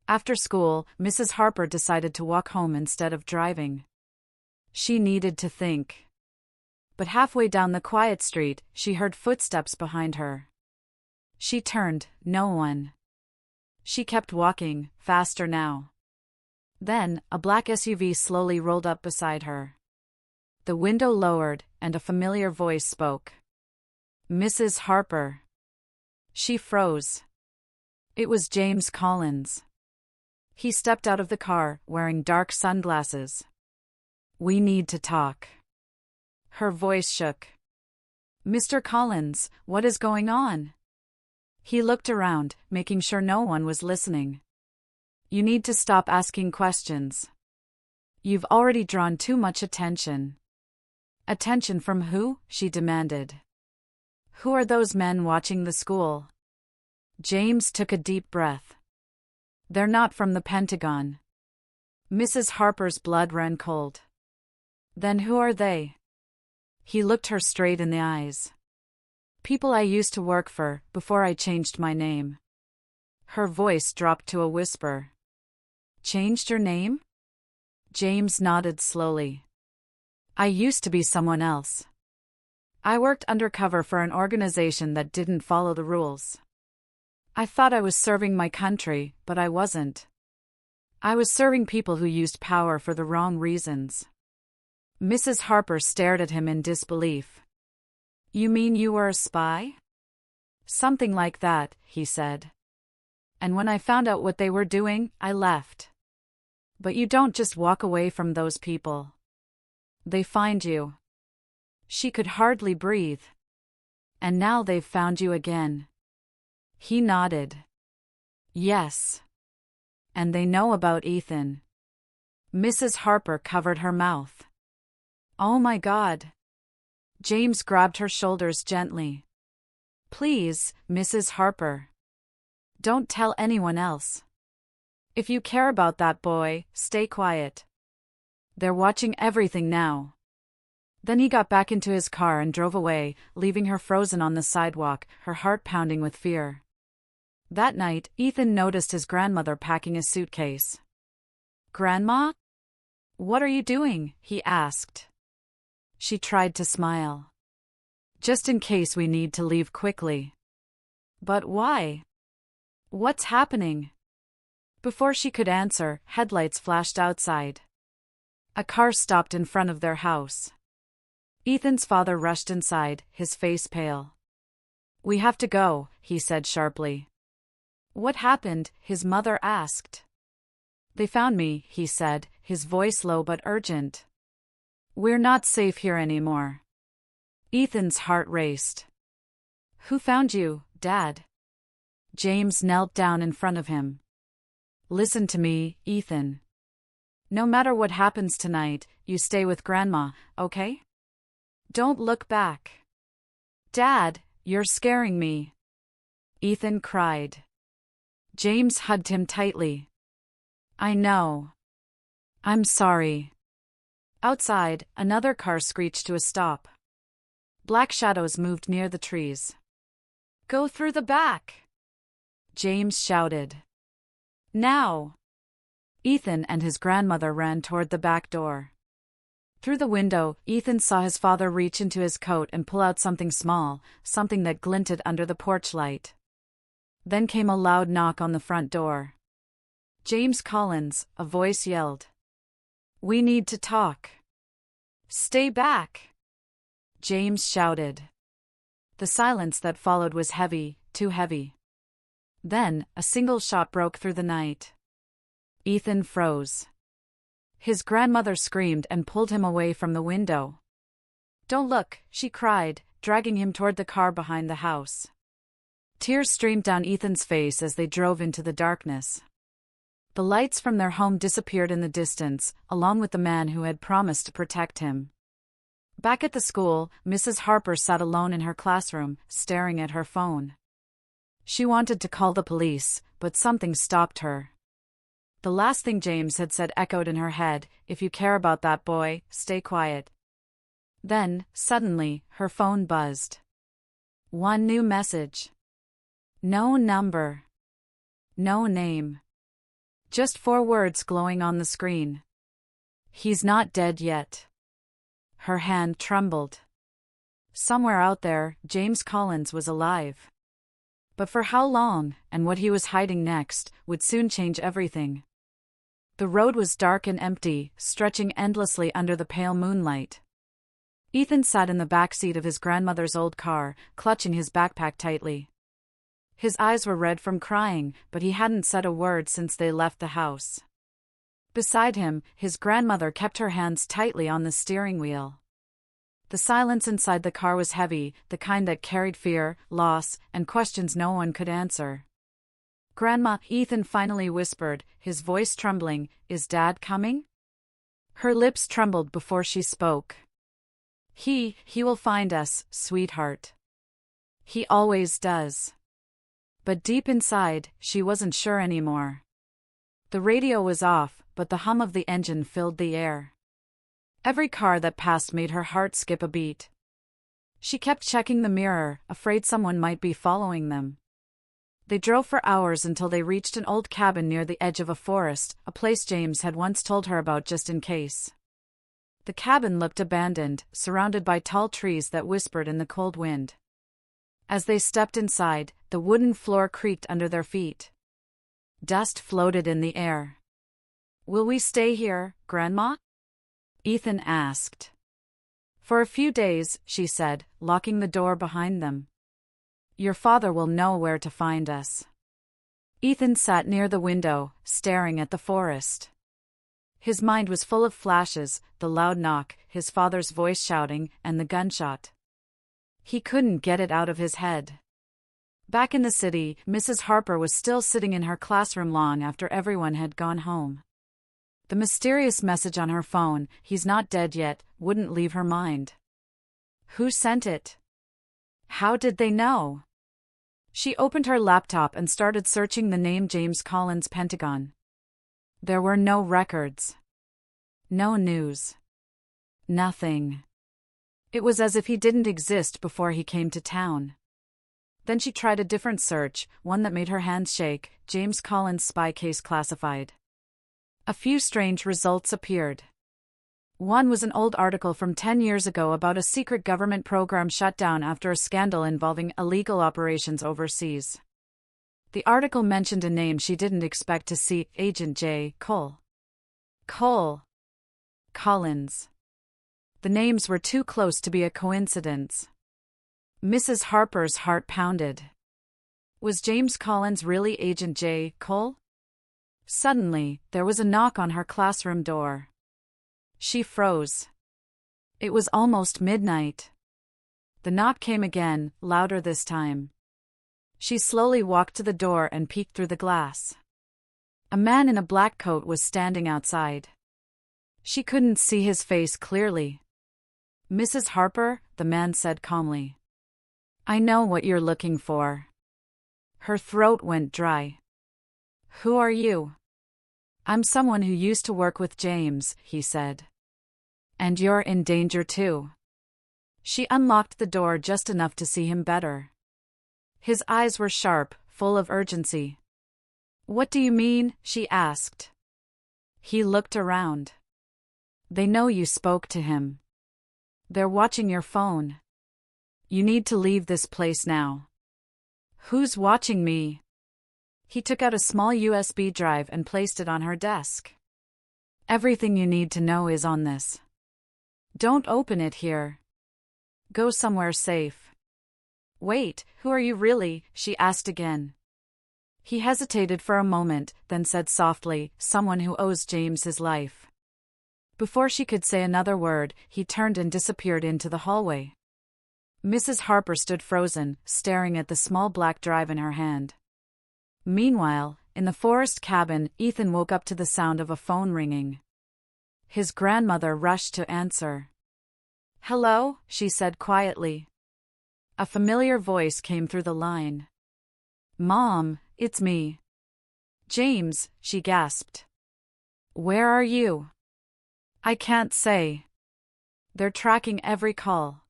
After school, Mrs. Harper decided to walk home instead of driving. She needed to think. But halfway down the quiet street, she heard footsteps behind her. She turned, no one. She kept walking, faster now. Then, a black SUV slowly rolled up beside her. The window lowered, and a familiar voice spoke. Mrs. Harper. She froze. It was James Collins. He stepped out of the car, wearing dark sunglasses. We need to talk. Her voice shook. Mr. Collins, what is going on? He looked around, making sure no one was listening. You need to stop asking questions. You've already drawn too much attention. Attention from who? She demanded. Who are those men watching the school? James took a deep breath. They're not from the Pentagon. Mrs. Harper's blood ran cold. Then who are they? He looked her straight in the eyes. People I used to work for, before I changed my name. Her voice dropped to a whisper. Changed your name? James nodded slowly. I used to be someone else. I worked undercover for an organization that didn't follow the rules. I thought I was serving my country, but I wasn't. I was serving people who used power for the wrong reasons. Mrs. Harper stared at him in disbelief. You mean you were a spy? Something like that, he said. And when I found out what they were doing, I left. But you don't just walk away from those people. They find you. She could hardly breathe. And now they've found you again. He nodded. Yes. And they know about Ethan. Mrs. Harper covered her mouth. Oh my God. James grabbed her shoulders gently. Please, Mrs. Harper. Don't tell anyone else. If you care about that boy, stay quiet. They're watching everything now. Then he got back into his car and drove away, leaving her frozen on the sidewalk, her heart pounding with fear. That night, Ethan noticed his grandmother packing a suitcase. Grandma? What are you doing? He asked. She tried to smile. Just in case we need to leave quickly. But why? What's happening? Before she could answer, headlights flashed outside. A car stopped in front of their house. Ethan's father rushed inside, his face pale. We have to go, he said sharply. What happened? His mother asked. They found me, he said, his voice low but urgent. We're not safe here anymore. Ethan's heart raced. Who found you, Dad? James knelt down in front of him. Listen to me, Ethan. No matter what happens tonight, you stay with Grandma, okay? Don't look back. Dad, you're scaring me. Ethan cried. James hugged him tightly. I know. I'm sorry. Outside, another car screeched to a stop. Black shadows moved near the trees. Go through the back! James shouted. Now! Ethan and his grandmother ran toward the back door. Through the window, Ethan saw his father reach into his coat and pull out something small, something that glinted under the porch light. Then came a loud knock on the front door. James Collins, a voice yelled. We need to talk. Stay back! James shouted. The silence that followed was heavy, too heavy. Then, a single shot broke through the night. Ethan froze. His grandmother screamed and pulled him away from the window. Don't look, she cried, dragging him toward the car behind the house. Tears streamed down Ethan's face as they drove into the darkness. The lights from their home disappeared in the distance, along with the man who had promised to protect him. Back at the school, Mrs. Harper sat alone in her classroom, staring at her phone. She wanted to call the police, but something stopped her. The last thing James had said echoed in her head, "If you care about that boy, stay quiet." Then, suddenly, her phone buzzed. One new message. No number. No name. Just 4 words glowing on the screen. "He's not dead yet." Her hand trembled. Somewhere out there, James Collins was alive. But for how long, and what he was hiding next, would soon change everything. The road was dark and empty, stretching endlessly under the pale moonlight. Ethan sat in the back seat of his grandmother's old car, clutching his backpack tightly. His eyes were red from crying, but he hadn't said a word since they left the house. Beside him, his grandmother kept her hands tightly on the steering wheel. The silence inside the car was heavy, the kind that carried fear, loss, and questions no one could answer. "Grandma," Ethan finally whispered, his voice trembling, "is Dad coming?" Her lips trembled before she spoke. He will find us, sweetheart. He always does." But deep inside, she wasn't sure anymore. The radio was off, but the hum of the engine filled the air. Every car that passed made her heart skip a beat. She kept checking the mirror, afraid someone might be following them. They drove for hours until they reached an old cabin near the edge of a forest, a place James had once told her about just in case. The cabin looked abandoned, surrounded by tall trees that whispered in the cold wind. As they stepped inside, the wooden floor creaked under their feet. Dust floated in the air. "Will we stay here, Grandma?" Ethan asked. "For a few days," she said, locking the door behind them. "Your father will know where to find us." Ethan sat near the window, staring at the forest. His mind was full of flashes, the loud knock, his father's voice shouting, and the gunshot. He couldn't get it out of his head. Back in the city, Mrs. Harper was still sitting in her classroom long after everyone had gone home. The mysterious message on her phone, "He's not dead yet," wouldn't leave her mind. Who sent it? How did they know? She opened her laptop and started searching the name James Collins Pentagon. There were no records. No news. Nothing. It was as if he didn't exist before he came to town. Then she tried a different search, one that made her hands shake, James Collins spy case classified. A few strange results appeared. One was an old article from 10 years ago about a secret government program shut down after a scandal involving illegal operations overseas. The article mentioned a name she didn't expect to see, Agent J. Cole. Collins. The names were too close to be a coincidence. Mrs. Harper's heart pounded. Was James Collins really Agent J. Cole? Suddenly, there was a knock on her classroom door. She froze. It was almost midnight. The knock came again, louder this time. She slowly walked to the door and peeked through the glass. A man in a black coat was standing outside. She couldn't see his face clearly. "Mrs. Harper," the man said calmly. "I know what you're looking for." Her throat went dry. "Who are you?" "I'm someone who used to work with James," he said. "And you're in danger too." She unlocked the door just enough to see him better. His eyes were sharp, full of urgency. "What do you mean?" she asked. He looked around. "They know you spoke to him. They're watching your phone. You need to leave this place now." "Who's watching me?" He took out a small USB drive and placed it on her desk. "Everything you need to know is on this. Don't open it here. Go somewhere safe." "Wait, who are you really?" she asked again. He hesitated for a moment, then said softly, "Someone who owes James his life." Before she could say another word, he turned and disappeared into the hallway. Mrs. Harper stood frozen, staring at the small black drive in her hand. Meanwhile, in the forest cabin, Ethan woke up to the sound of a phone ringing. His grandmother rushed to answer. "Hello," she said quietly. A familiar voice came through the line. "Mom, it's me." "James," she gasped. "Where are you?" "I can't say. They're tracking every call."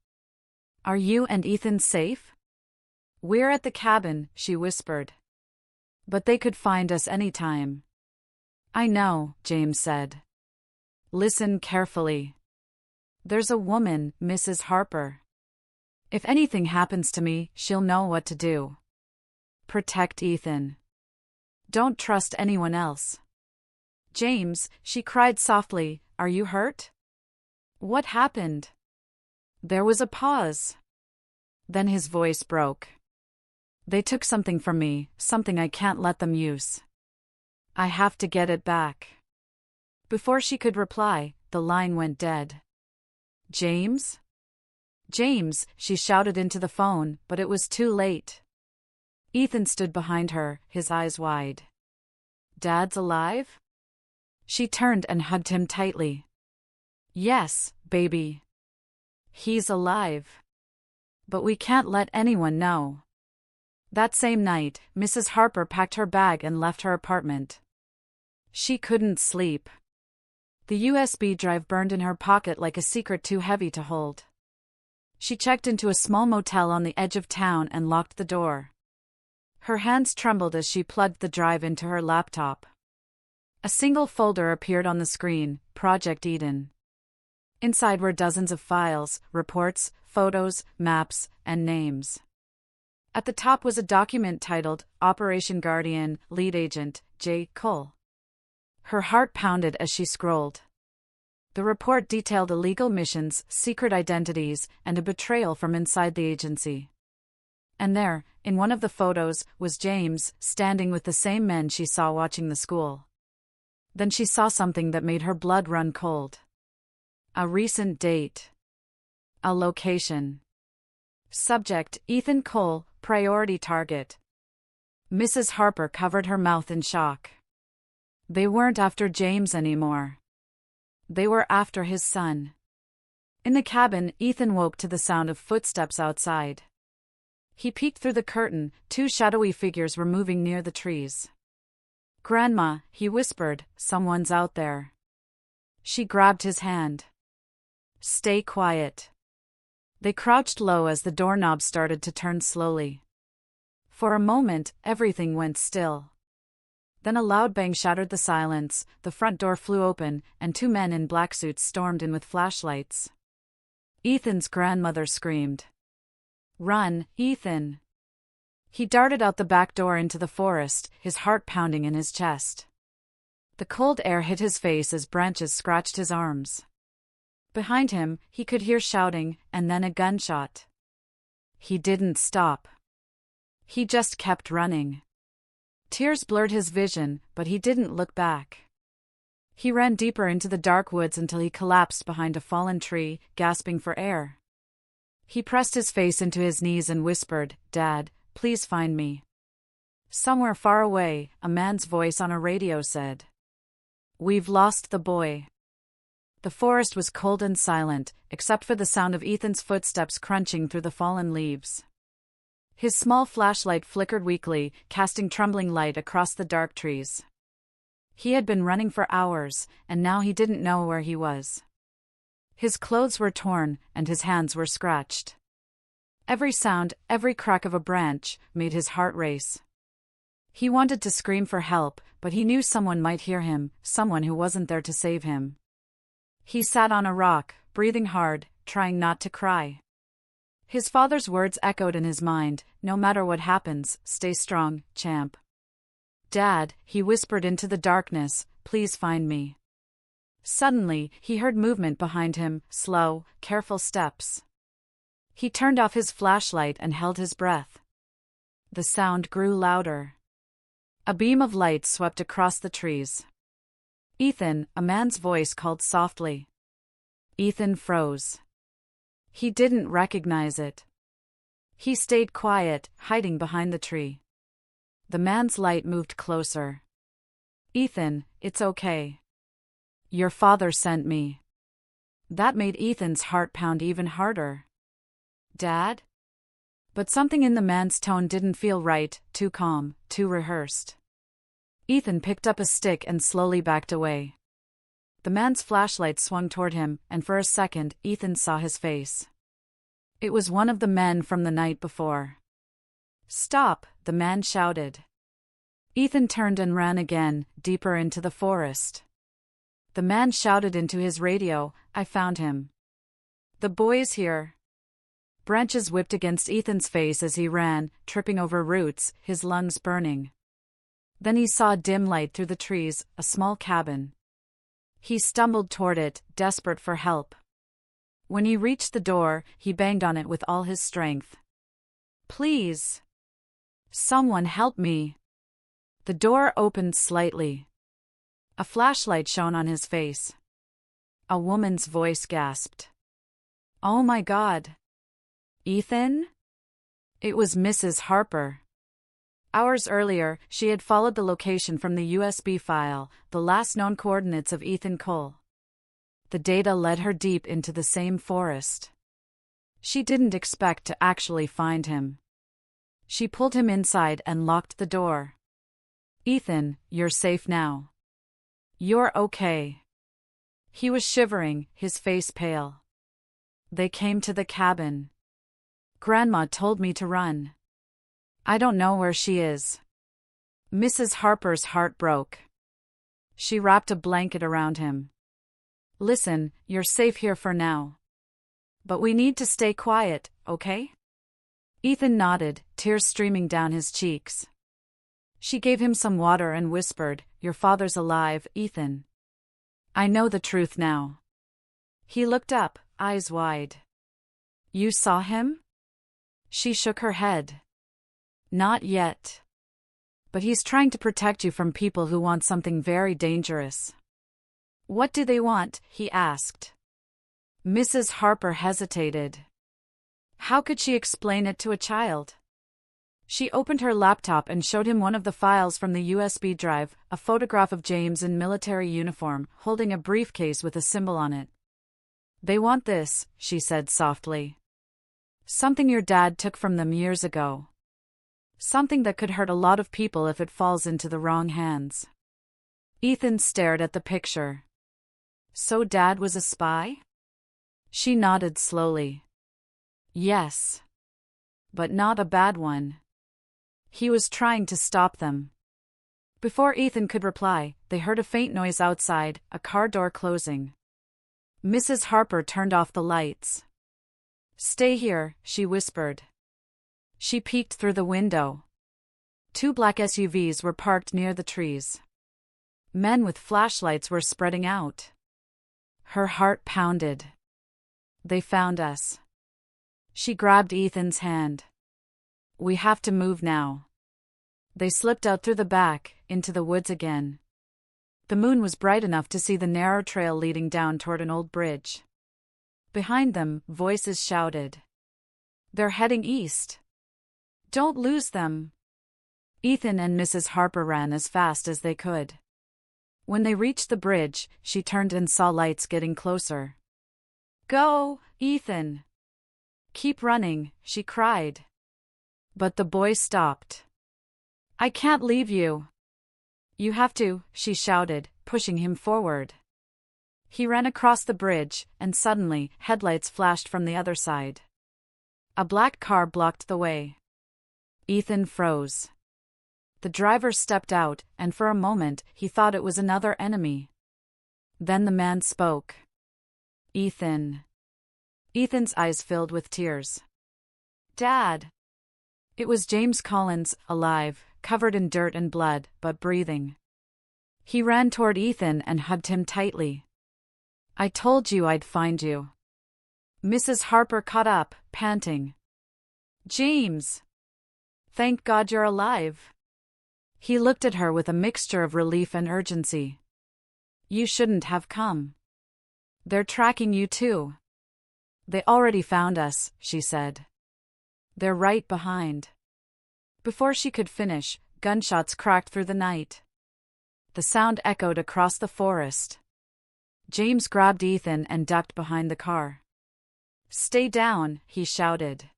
"Are you and Ethan safe?" "We're at the cabin," she whispered. "But they could find us anytime." "I know," James said. "Listen carefully. There's a woman, Mrs. Harper. If anything happens to me, she'll know what to do. Protect Ethan. Don't trust anyone else." "James," she cried softly, "are you hurt?" "What happened?" There was a pause. Then his voice broke. "They took something from me, something I can't let them use. I have to get it back." Before she could reply, the line went dead. "James? James," she shouted into the phone, but it was too late. Ethan stood behind her, his eyes wide. "Dad's alive?" She turned and hugged him tightly. "Yes, baby. He's alive. But we can't let anyone know." That same night, Mrs. Harper packed her bag and left her apartment. She couldn't sleep. The USB drive burned in her pocket like a secret too heavy to hold. She checked into a small motel on the edge of town and locked the door. Her hands trembled as she plugged the drive into her laptop. A single folder appeared on the screen, Project Eden. Inside were dozens of files, reports, photos, maps, and names. At the top was a document titled, Operation Guardian, Lead Agent, J. Cole. Her heart pounded as she scrolled. The report detailed illegal missions, secret identities, and a betrayal from inside the agency. And there, in one of the photos, was James, standing with the same men she saw watching the school. Then she saw something that made her blood run cold. A recent date. A location. Subject, Ethan Cole, priority target. Mrs. Harper covered her mouth in shock. They weren't after James anymore. They were after his son. In the cabin, Ethan woke to the sound of footsteps outside. He peeked through the curtain, two shadowy figures were moving near the trees. "Grandma," he whispered, "someone's out there." She grabbed his hand. "Stay quiet." They crouched low as the doorknob started to turn slowly. For a moment, everything went still. Then a loud bang shattered the silence, the front door flew open, and two men in black suits stormed in with flashlights. Ethan's grandmother screamed. "Run, Ethan!" He darted out the back door into the forest, his heart pounding in his chest. The cold air hit his face as branches scratched his arms. Behind him, he could hear shouting, and then a gunshot. He didn't stop. He just kept running. Tears blurred his vision, but he didn't look back. He ran deeper into the dark woods until he collapsed behind a fallen tree, gasping for air. He pressed his face into his knees and whispered, "Dad, please find me." Somewhere far away, a man's voice on a radio said, "We've lost the boy." The forest was cold and silent, except for the sound of Ethan's footsteps crunching through the fallen leaves. His small flashlight flickered weakly, casting trembling light across the dark trees. He had been running for hours, and now he didn't know where he was. His clothes were torn, and his hands were scratched. Every sound, every crack of a branch, made his heart race. He wanted to scream for help, but he knew someone might hear him, someone who wasn't there to save him. He sat on a rock, breathing hard, trying not to cry. His father's words echoed in his mind, "No matter what happens, stay strong, champ." "Dad," he whispered into the darkness, "please find me." Suddenly, he heard movement behind him, slow, careful steps. He turned off his flashlight and held his breath. The sound grew louder. A beam of light swept across the trees. "Ethan," a man's voice called softly. Ethan froze. He didn't recognize it. He stayed quiet, hiding behind the tree. The man's light moved closer. Ethan, it's okay. Your father sent me. That made Ethan's heart pound even harder. Dad? But something in the man's tone didn't feel right, too calm, too rehearsed. Ethan picked up a stick and slowly backed away. The man's flashlight swung toward him, and for a second, Ethan saw his face. It was one of the men from the night before. Stop, the man shouted. Ethan turned and ran again, deeper into the forest. The man shouted into his radio, I found him. The boy's here. Branches whipped against Ethan's face as he ran, tripping over roots, his lungs burning. Then he saw a dim light through the trees, a small cabin. He stumbled toward it, desperate for help. When he reached the door, he banged on it with all his strength. Please. Someone help me. The door opened slightly. A flashlight shone on his face. A woman's voice gasped. Oh my God. Ethan? It was Mrs. Harper. Hours earlier, she had followed the location from the USB file, the last known coordinates of Ethan Cole. The data led her deep into the same forest. She didn't expect to actually find him. She pulled him inside and locked the door. Ethan, you're safe now. You're okay. He was shivering, his face pale. They came to the cabin. Grandma told me to run. I don't know where she is. Mrs. Harper's heart broke. She wrapped a blanket around him. Listen, you're safe here for now. But we need to stay quiet, okay? Ethan nodded, tears streaming down his cheeks. She gave him some water and whispered, Your father's alive, Ethan. I know the truth now. He looked up, eyes wide. You saw him? She shook her head. Not yet. But he's trying to protect you from people who want something very dangerous. What do they want? He asked. Mrs. Harper hesitated. How could she explain it to a child? She opened her laptop and showed him one of the files from the USB drive, a photograph of James in military uniform, holding a briefcase with a symbol on it. They want this, she said softly. Something your dad took from them years ago. Something that could hurt a lot of people if it falls into the wrong hands. Ethan stared at the picture. So Dad was a spy? She nodded slowly. Yes. But not a bad one. He was trying to stop them. Before Ethan could reply, they heard a faint noise outside, a car door closing. Mrs. Harper turned off the lights. Stay here, she whispered. She peeked through the window. 2 black SUVs were parked near the trees. Men with flashlights were spreading out. Her heart pounded. They found us. She grabbed Ethan's hand. We have to move now. They slipped out through the back, into the woods again. The moon was bright enough to see the narrow trail leading down toward an old bridge. Behind them, voices shouted. They're heading east. Don't lose them. Ethan and Mrs. Harper ran as fast as they could. When they reached the bridge, she turned and saw lights getting closer. Go, Ethan. Keep running, she cried. But the boy stopped. I can't leave you. You have to, she shouted, pushing him forward. He ran across the bridge, and suddenly, headlights flashed from the other side. A black car blocked the way. Ethan froze. The driver stepped out, and for a moment, he thought it was another enemy. Then the man spoke. Ethan. Ethan's eyes filled with tears. Dad. It was James Collins, alive, covered in dirt and blood, but breathing. He ran toward Ethan and hugged him tightly. I told you I'd find you. Mrs. Harper caught up, panting. James! Thank God you're alive. He looked at her with a mixture of relief and urgency. You shouldn't have come. They're tracking you too. They already found us, she said. They're right behind. Before she could finish, gunshots cracked through the night. The sound echoed across the forest. James grabbed Ethan and ducked behind the car. "Stay down," he shouted.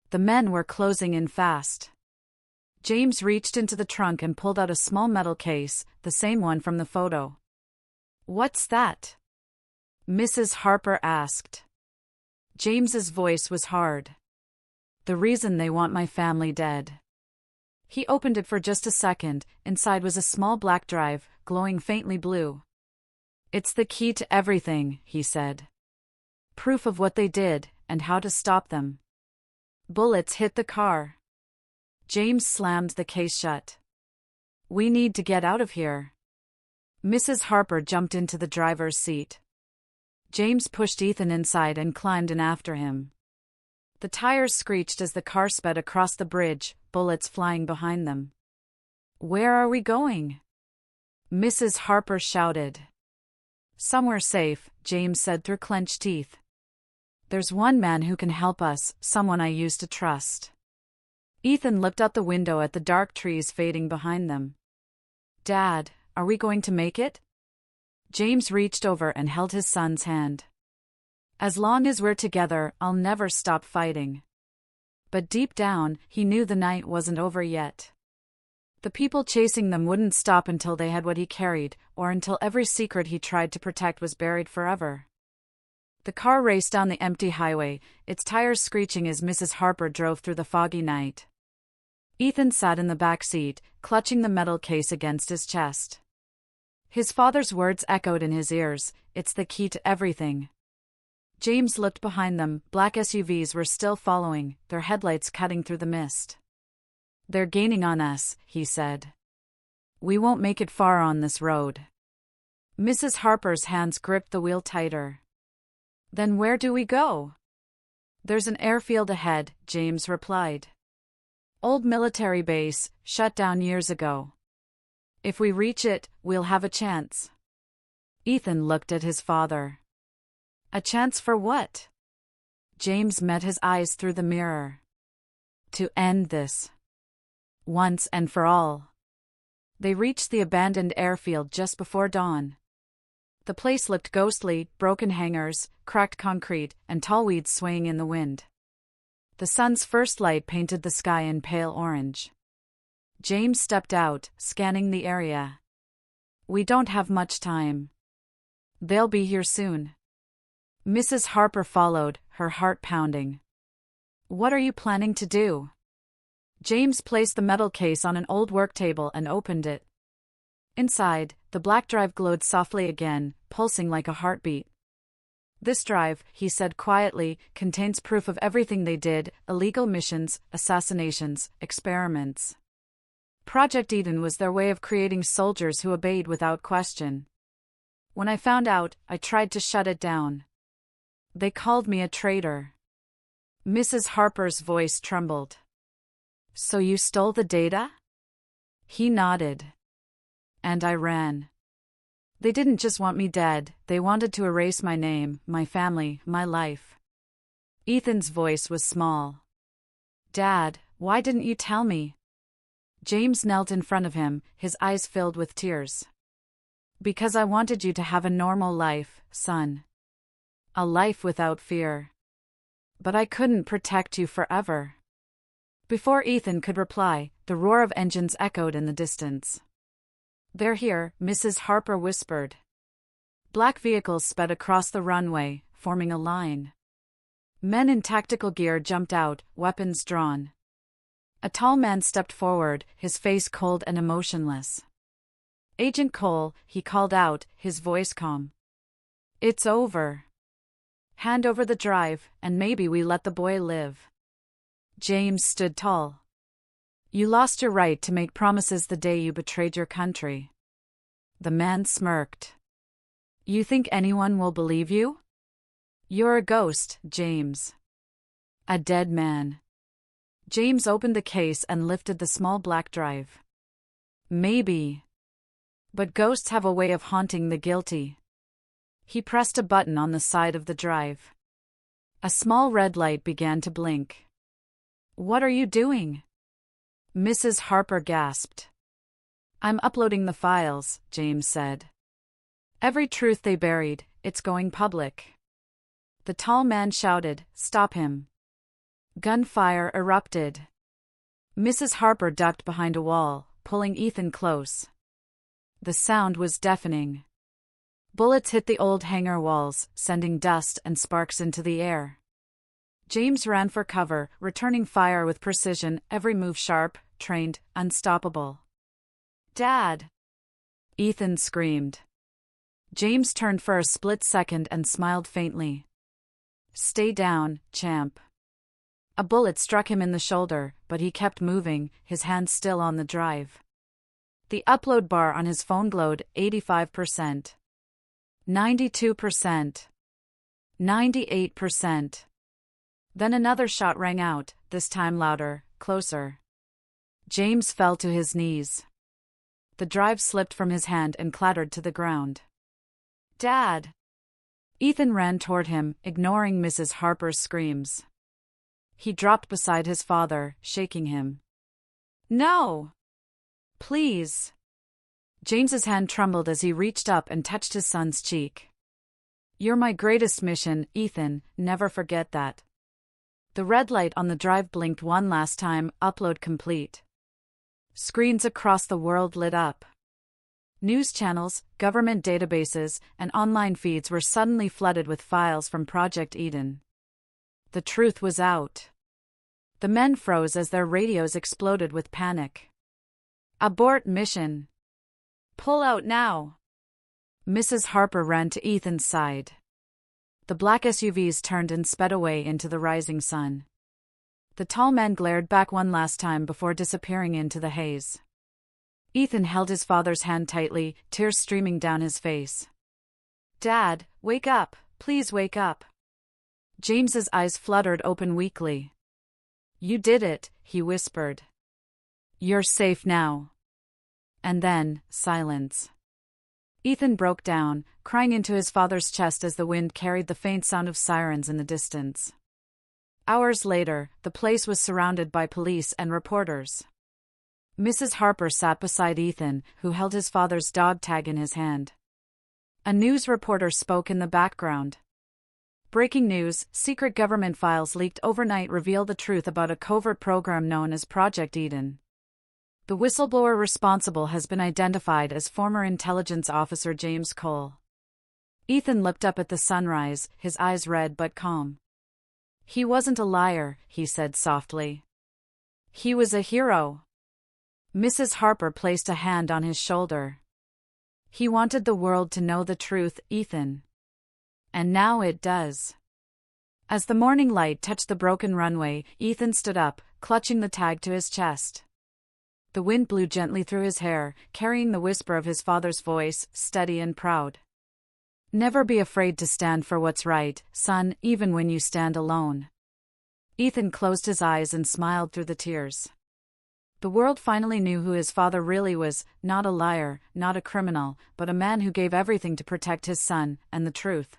The men were closing in fast. James reached into the trunk and pulled out a small metal case, the same one from the photo. "What's that?" Mrs. Harper asked. James's voice was hard. "The reason they want my family dead." He opened it for just a second. Inside was a small black drive, glowing faintly blue. "It's the key to everything," he said. "Proof of what they did, and how to stop them." Bullets hit the car. James slammed the case shut. "We need to get out of here." Mrs. Harper jumped into the driver's seat. James pushed Ethan inside and climbed in after him. The tires screeched as the car sped across the bridge, bullets flying behind them. "Where are we going?" Mrs. Harper shouted. "Somewhere safe," James said through clenched teeth. "There's one man who can help us, someone I used to trust." Ethan looked out the window at the dark trees fading behind them. "Dad, are we going to make it?" James reached over and held his son's hand. "As long as we're together, I'll never stop fighting." But deep down, he knew the night wasn't over yet. The people chasing them wouldn't stop until they had what he carried, or until every secret he tried to protect was buried forever. The car raced down the empty highway, its tires screeching as Mrs. Harper drove through the foggy night. Ethan sat in the back seat, clutching the metal case against his chest. His father's words echoed in his ears, "It's the key to everything." James looked behind them. Black SUVs were still following, their headlights cutting through the mist. "They're gaining on us," he said. "We won't make it far on this road." Mrs. Harper's hands gripped the wheel tighter. "Then where do we go?" "There's an airfield ahead," James replied. "Old military base, shut down years ago. If we reach it, we'll have a chance." Ethan looked at his father. "A chance for what?" James met his eyes through the mirror. "To end this. Once and for all." They reached the abandoned airfield just before dawn. The place looked ghostly, broken hangars, cracked concrete, and tall weeds swaying in the wind. The sun's first light painted the sky in pale orange. James stepped out, scanning the area. "We don't have much time. They'll be here soon." Mrs. Harper followed, her heart pounding. "What are you planning to do?" James placed the metal case on an old work table and opened it. Inside, the black drive glowed softly again, pulsing like a heartbeat. "This drive," he said quietly, "contains proof of everything they did: illegal missions, assassinations, experiments. Project Eden was their way of creating soldiers who obeyed without question. When I found out, I tried to shut it down. They called me a traitor." Mrs. Harper's voice trembled. "So you stole the data?" He nodded. "And I ran. They didn't just want me dead, they wanted to erase my name, my family, my life." Ethan's voice was small. "Dad, why didn't you tell me?" James knelt in front of him, his eyes filled with tears. "Because I wanted you to have a normal life, son. A life without fear. But I couldn't protect you forever." Before Ethan could reply, the roar of engines echoed in the distance. "They're here," Mrs. Harper whispered. Black vehicles sped across the runway, forming a line. Men in tactical gear jumped out, weapons drawn. A tall man stepped forward, his face cold and emotionless. "Agent Cole," he called out, his voice calm. "It's over. Hand over the drive, and maybe we let the boy live." James stood tall. "You lost your right to make promises the day you betrayed your country." The man smirked. "You think anyone will believe you? You're a ghost, James. A dead man." James opened the case and lifted the small black drive. "Maybe. But ghosts have a way of haunting the guilty." He pressed a button on the side of the drive. A small red light began to blink. "What are you doing?" Mrs. Harper gasped. "I'm uploading the files," James said. "Every truth they buried, it's going public." The tall man shouted, "Stop him." Gunfire erupted. Mrs. Harper ducked behind a wall, pulling Ethan close. The sound was deafening. Bullets hit the old hangar walls, sending dust and sparks into the air. James ran for cover, returning fire with precision, every move sharp, trained, unstoppable. "Dad!" Ethan screamed. James turned for a split second and smiled faintly. "Stay down, champ." A bullet struck him in the shoulder, but he kept moving, his hand still on the drive. The upload bar on his phone glowed, 85%. 92%. 98%. Then another shot rang out, this time louder, closer. James fell to his knees. The drive slipped from his hand and clattered to the ground. "Dad!" Ethan ran toward him, ignoring Mrs. Harper's screams. He dropped beside his father, shaking him. "No! Please!" James's hand trembled as he reached up and touched his son's cheek. "You're my greatest mission, Ethan, never forget that." The red light on the drive blinked one last time, upload complete. Screens across the world lit up. News channels, government databases, and online feeds were suddenly flooded with files from Project Eden. The truth was out. The men froze as their radios exploded with panic. "Abort mission! Pull out now!" Mrs. Harper ran to Ethan's side. The black SUVs turned and sped away into the rising sun. The tall man glared back one last time before disappearing into the haze. Ethan held his father's hand tightly, tears streaming down his face. "Dad, wake up, please wake up." James's eyes fluttered open weakly. "You did it," he whispered. "You're safe now." And then, silence. Ethan broke down, crying into his father's chest as the wind carried the faint sound of sirens in the distance. Hours later, the place was surrounded by police and reporters. Mrs. Harper sat beside Ethan, who held his father's dog tag in his hand. A news reporter spoke in the background. "Breaking news, secret government files leaked overnight reveal the truth about a covert program known as Project Eden. The whistleblower responsible has been identified as former intelligence officer James Cole." Ethan looked up at the sunrise, his eyes red but calm. "He wasn't a liar," he said softly. "He was a hero." Mrs. Harper placed a hand on his shoulder. "He wanted the world to know the truth, Ethan. And now it does." As the morning light touched the broken runway, Ethan stood up, clutching the tag to his chest. The wind blew gently through his hair, carrying the whisper of his father's voice, steady and proud. "Never be afraid to stand for what's right, son, even when you stand alone." Ethan closed his eyes and smiled through the tears. The world finally knew who his father really was, not a liar, not a criminal, but a man who gave everything to protect his son, and the truth.